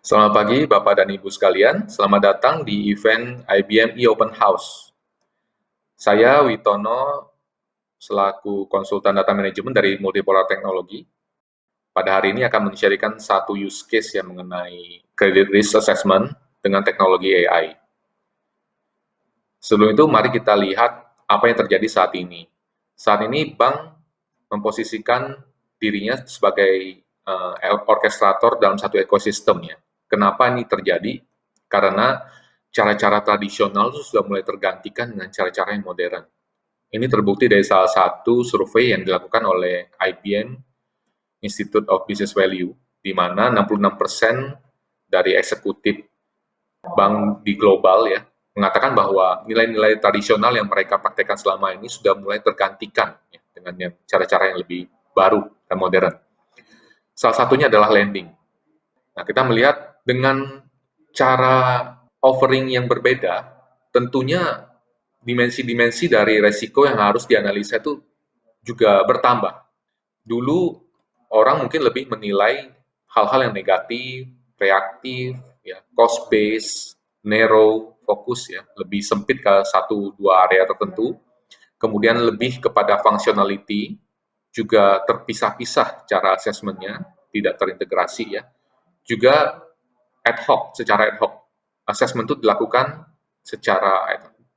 Selamat pagi Bapak dan Ibu sekalian, selamat datang di event IBM e-Open House. Saya Witono, selaku konsultan data manajemen dari Multipolar Technology. Pada hari ini akan men-sharekan satu use case yang mengenai credit risk assessment dengan teknologi AI. Sebelum itu, mari kita lihat apa yang terjadi saat ini. Saat ini bank memposisikan dirinya sebagai orkestrator dalam satu ekosistem ya. Kenapa ini terjadi? Karena cara-cara tradisional itu sudah mulai tergantikan dengan cara-cara yang modern. Ini terbukti dari salah satu survei yang dilakukan oleh IBM Institute of Business Value, di mana 66% dari eksekutif bank di global ya mengatakan bahwa nilai-nilai tradisional yang mereka praktekkan selama ini sudah mulai tergantikan ya, dengan cara-cara yang lebih baru dan modern. Salah satunya adalah lending. Nah, kita melihat dengan cara offering yang berbeda, tentunya dimensi-dimensi dari resiko yang harus dianalisa itu juga bertambah. Dulu orang mungkin lebih menilai hal-hal yang negatif, reaktif, ya, cost base, narrow, fokus ya, lebih sempit ke satu dua area tertentu. Kemudian lebih kepada functionality, juga terpisah-pisah cara asesmennya, tidak terintegrasi ya. Juga ad hoc, secara ad hoc. Assessment itu dilakukan secara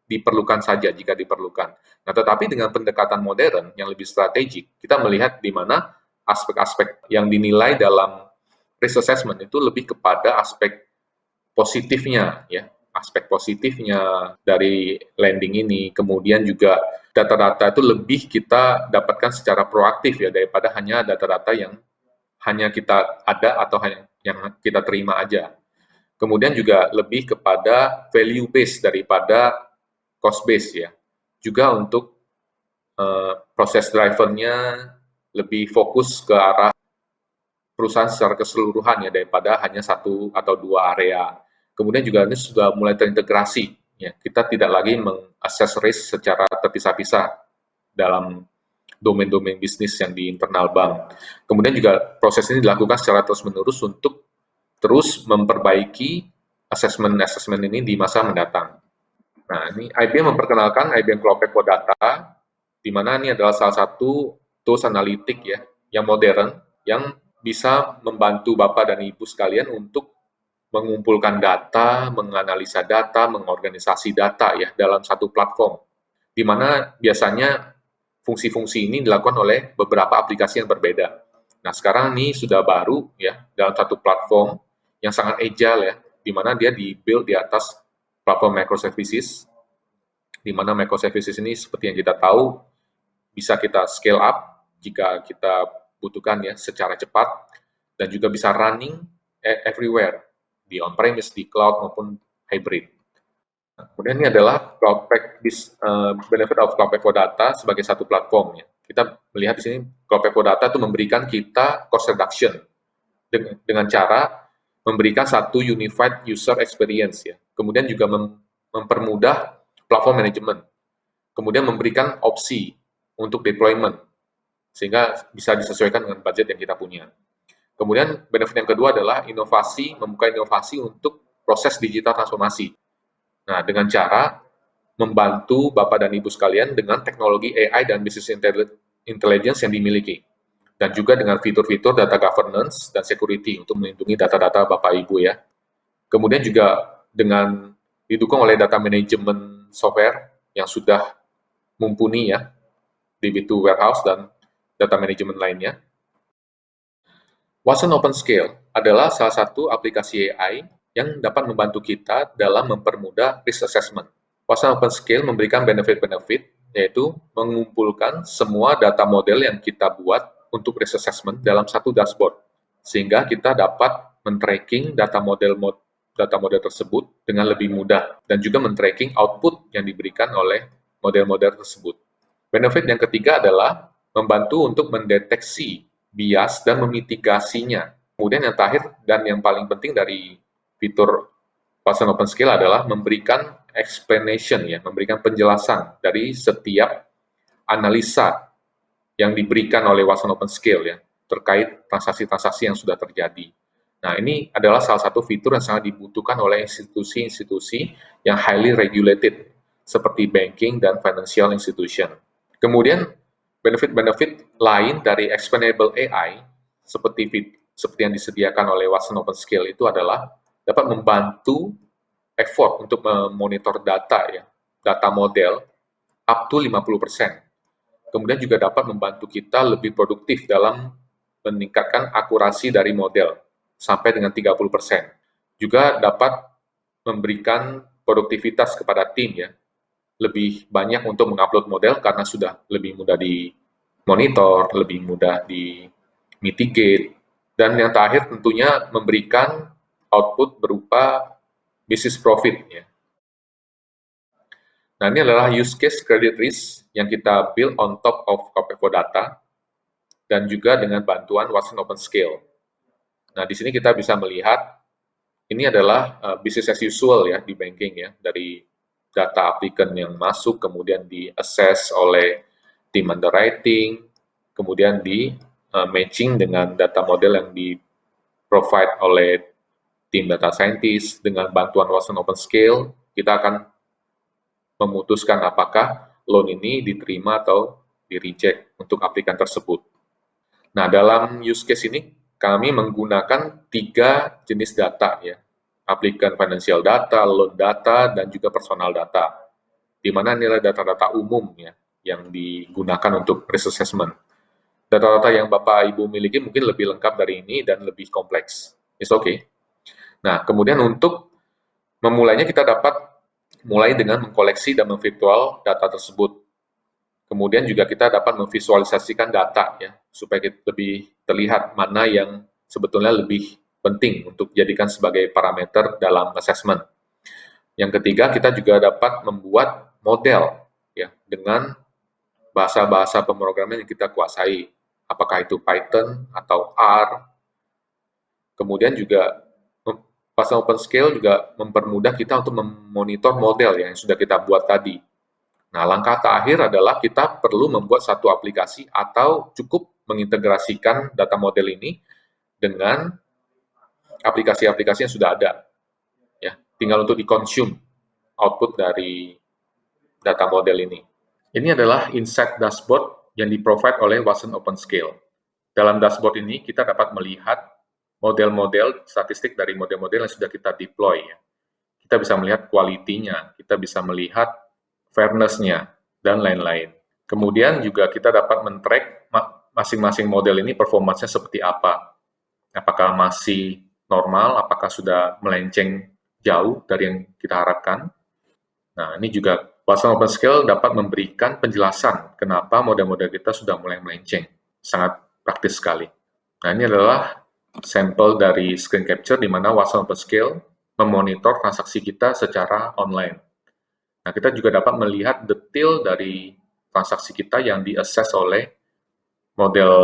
diperlukan saja jika diperlukan. Nah, tetapi dengan pendekatan modern yang lebih strategik, kita melihat di mana aspek-aspek yang dinilai dalam risk assessment itu lebih kepada aspek positifnya, ya, aspek positifnya dari lending ini. Kemudian juga data-data itu lebih kita dapatkan secara proaktif ya daripada hanya data-data yang hanya kita ada atau hanya yang kita terima aja. Kemudian juga lebih kepada value base daripada cost base ya. Juga untuk proses drivernya lebih fokus ke arah perusahaan secara keseluruhan ya daripada hanya satu atau dua area. Kemudian juga ini sudah mulai terintegrasi ya. Kita tidak lagi mengakses risk secara terpisah-pisah dalam domain-domain bisnis yang di internal bank. Kemudian juga proses ini dilakukan secara terus-menerus untuk terus memperbaiki assessment ini di masa mendatang. Nah, ini IBM memperkenalkan IBM Cloud Echo Data, di mana ini adalah salah satu tools analitik ya, yang modern, yang bisa membantu Bapak dan Ibu sekalian untuk mengumpulkan data, menganalisa data, mengorganisasi data ya dalam satu platform, di mana biasanya fungsi-fungsi ini dilakukan oleh beberapa aplikasi yang berbeda. Nah, sekarang ini sudah baru ya dalam satu platform yang sangat agile ya, di mana dia di-build di atas platform microservices, di mana microservices ini seperti yang kita tahu bisa kita scale up jika kita butuhkan ya secara cepat, dan juga bisa running everywhere, di on-premise, di cloud maupun hybrid. Kemudian ini adalah benefit of Cloud Echo Data sebagai satu platform ya. Kita melihat di sini Cloud Echo Data itu memberikan kita cost reduction dengan cara memberikan satu unified user experience ya. Kemudian juga mempermudah platform management. Kemudian memberikan opsi untuk deployment sehingga bisa disesuaikan dengan budget yang kita punya. Kemudian benefit yang kedua adalah inovasi, membuka inovasi untuk proses digital transformasi. Nah, dengan cara membantu Bapak dan Ibu sekalian dengan teknologi AI dan business intelligence yang dimiliki. Dan juga dengan fitur-fitur data governance dan security untuk melindungi data-data Bapak Ibu ya. Kemudian juga dengan didukung oleh data management software yang sudah mumpuni ya, DB2 Warehouse dan data management lainnya. Watson OpenScale adalah salah satu aplikasi AI yang dapat membantu kita dalam mempermudah risk assessment. Watson OpenScale memberikan benefit-benefit, yaitu mengumpulkan semua data model yang kita buat untuk risk assessment dalam satu dashboard, sehingga kita dapat men-tracking data model tersebut dengan lebih mudah, dan juga men-tracking output yang diberikan oleh model-model tersebut. Benefit yang ketiga adalah membantu untuk mendeteksi bias dan memitigasinya. Kemudian yang terakhir dan yang paling penting dari fitur Watson OpenScale adalah memberikan explanation ya, memberikan penjelasan dari setiap analisa yang diberikan oleh Watson OpenScale ya terkait transaksi-transaksi yang sudah terjadi. Nah, ini adalah salah satu fitur yang sangat dibutuhkan oleh institusi-institusi yang highly regulated, seperti banking dan financial institution. Kemudian, benefit-benefit lain dari explainable AI, seperti yang disediakan oleh Watson OpenScale itu adalah dapat membantu effort untuk memonitor data ya, data model up to 50%. Kemudian juga dapat membantu kita lebih produktif dalam meningkatkan akurasi dari model sampai dengan 30%. Juga dapat memberikan produktivitas kepada tim ya, lebih banyak untuk mengupload model karena sudah lebih mudah dimonitor, lebih mudah di mitigate, dan yang terakhir tentunya memberikan output berupa business profit ya. Nah, ini adalah use case credit risk yang kita build on top of Copilot Data dan juga dengan bantuan Watson OpenScale. Nah, di sini kita bisa melihat ini adalah business as usual ya di banking ya, dari data applicant yang masuk kemudian di-assess oleh tim underwriting, kemudian di matching dengan data model yang di-provide oleh tim data scientist. Dengan bantuan Watson OpenScale, kita akan memutuskan apakah loan ini diterima atau di-reject untuk aplikan tersebut. Nah, dalam use case ini kami menggunakan 3 jenis data ya, applikan financial data, loan data, dan juga personal data, di mana nilai data-data umum ya yang digunakan untuk risk assessment. Data-data yang Bapak Ibu miliki mungkin lebih lengkap dari ini dan lebih kompleks. It's okay. Nah, kemudian untuk memulainya kita dapat mulai dengan mengkoleksi dan memvirtual data tersebut. Kemudian juga kita dapat memvisualisasikan data ya, supaya lebih terlihat mana yang sebetulnya lebih penting untuk dijadikan sebagai parameter dalam assessment. Yang ketiga, kita juga dapat membuat model ya dengan bahasa-bahasa pemrograman yang kita kuasai. Apakah itu Python atau R. Kemudian juga Watson OpenScale juga mempermudah kita untuk memonitor model yang sudah kita buat tadi. Nah, langkah terakhir adalah kita perlu membuat satu aplikasi atau cukup mengintegrasikan data model ini dengan aplikasi-aplikasi yang sudah ada. Ya, tinggal untuk di-consume output dari data model ini. Ini adalah insight dashboard yang di-provide oleh Watson OpenScale. Dalam dashboard ini kita dapat melihat model-model statistik dari model-model yang sudah kita deploy. Kita bisa melihat kualitinya, kita bisa melihat fairness-nya, dan lain-lain. Kemudian juga kita dapat men-track masing-masing model ini performanya seperti apa. Apakah masih normal, apakah sudah melenceng jauh dari yang kita harapkan. Nah, ini juga Watson OpenScale dapat memberikan penjelasan kenapa model-model kita sudah mulai melenceng. Sangat praktis sekali. Nah, ini adalah sampel dari screen capture di mana Watson OpenScale memonitor transaksi kita secara online. Nah, kita juga dapat melihat detail dari transaksi kita yang di-assess oleh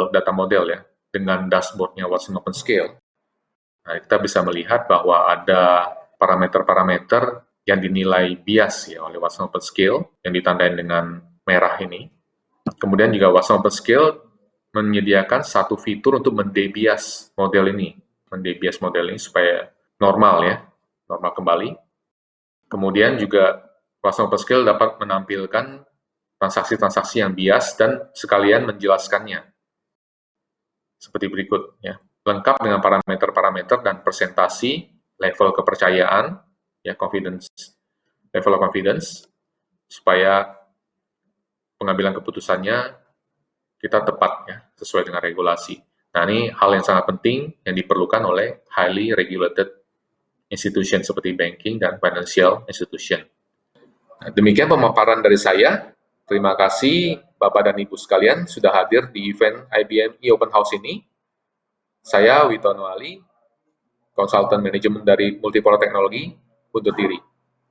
data model ya, dengan dashboard-nya Watson OpenScale. Nah, kita bisa melihat bahwa ada parameter-parameter yang dinilai bias ya oleh Watson OpenScale yang ditandai dengan merah ini. Kemudian juga Watson OpenScale menyediakan satu fitur untuk mendebias model ini, supaya normal ya, normal kembali. Kemudian juga Watson OpenScale dapat menampilkan transaksi-transaksi yang bias dan sekalian menjelaskannya. Seperti berikut ya, lengkap dengan parameter-parameter dan presentasi level kepercayaan ya, level of confidence, supaya pengambilan keputusannya kita tepat ya, sesuai dengan regulasi. Nah, ini hal yang sangat penting yang diperlukan oleh highly regulated institution seperti banking dan financial institution. Nah, demikian pemaparan dari saya. Terima kasih Bapak dan Ibu sekalian sudah hadir di event IBM e-Open House ini. Saya Witono Ali, konsultan manajemen dari Multipolar Teknologi, undur diri.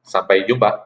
Sampai jumpa.